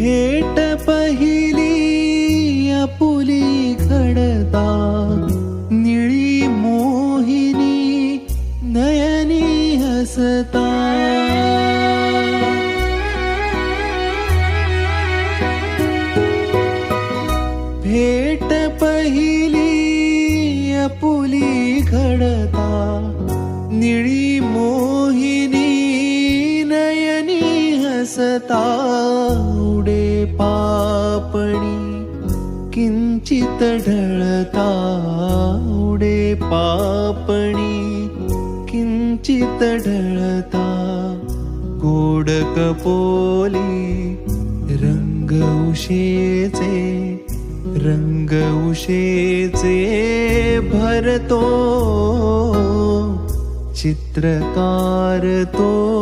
भेट पहिली आपुली घडता, निळी मोहिनी नयनी हसता. भेट पहिली आपुली घडता, निळी मोहिनी नयनी हसता. उडे पापणी किंचित ढळता, उडे पापणी किंचित ढळता. गोड कपोली रंग उशेचे, रंग उशेचे भरतो. चित्रकार तो